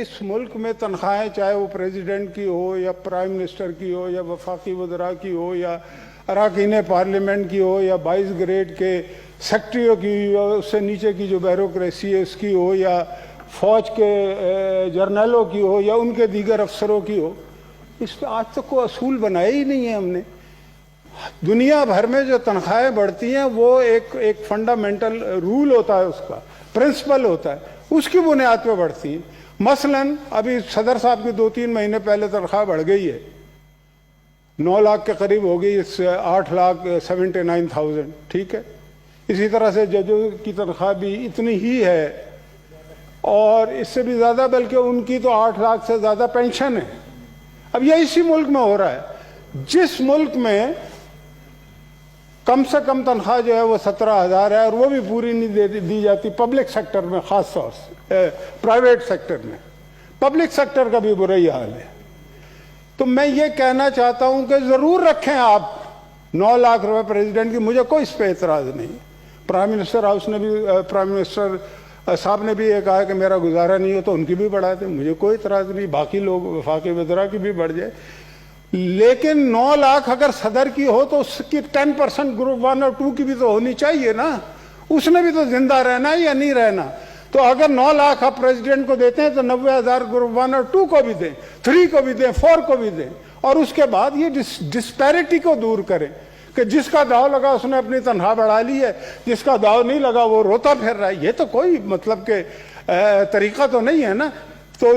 اس ملک میں تنخواہیں چاہے وہ پریزیڈنٹ کی ہو یا پرائم منسٹر کی ہو یا وفاقی وزراء کی ہو یا اراکین پارلیمنٹ کی ہو یا 22 گریڈ کے سیکٹریوں کی ہو، اس سے نیچے کی جو بیوروکریسی ہے اس کی ہو، یا فوج کے جرنیلوں کی ہو یا ان کے دیگر افسروں کی ہو، اس پہ آج تک کوئی اصول بنایا ہی نہیں ہے ہم نے۔ دنیا بھر میں جو تنخواہیں بڑھتی ہیں وہ ایک فنڈامنٹل رول ہوتا ہے، اس کا پرنسپل ہوتا ہے، اس کی بنیاد پہ بڑھتی ہیں۔ مثلاً ابھی صدر صاحب کی 2-3 مہینے پہلے تنخواہ بڑھ گئی ہے، 9 لاکھ کے قریب ہو گئی، 8,79,000، ٹھیک ہے۔ اسی طرح سے ججوں کی تنخواہ بھی اتنی ہی ہے، اور اس سے بھی زیادہ، بلکہ ان کی تو 8 لاکھ سے زیادہ پینشن ہے۔ اب یہ اسی ملک میں ہو رہا ہے، جس ملک میں کم سے کم تنخواہ جو ہے وہ 17,000 ہے، اور وہ بھی پوری نہیں دی جاتی پبلک سیکٹر میں، خاص طور سے پرائیویٹ سیکٹر میں۔ پبلک سیکٹر کا بھی برا ہی حال ہے۔ تو میں یہ کہنا چاہتا ہوں کہ ضرور رکھیں آپ 9 لاکھ روپے پریزیڈنٹ کی، مجھے کوئی اس پہ اعتراض نہیں۔ پرائم منسٹر ہاؤس نے بھی، پرائم منسٹر صاحب نے بھی یہ کہا کہ میرا گزارا نہیں ہو تو ان کی بھی بڑھا دیں، مجھے کوئی اعتراض نہیں، باقی لوگ وفاقی وزراء کی بھی بڑھ جائے۔ لیکن 9 لاکھ اگر صدر کی ہو تو اس کی 10% گروپ 1 اور 2 کی بھی تو ہونی چاہیے نا، اس نے بھی تو زندہ رہنا ہے یا نہیں رہنا۔ تو اگر 9 لاکھ آپ پریزیڈنٹ کو دیتے ہیں تو 90,000 گروپ 1 اور 2 کو بھی دیں، 3 کو بھی دیں، 4 کو بھی دیں، اور اس کے بعد یہ ڈسپیرٹی کو دور کریں کہ جس کا داؤ لگا اس نے اپنی تنخواہ بڑھا لی ہے، جس کا داؤ نہیں لگا وہ روتا پھر رہا ہے۔ یہ تو کوئی مطلب کہ طریقہ تو نہیں ہے نا۔ تو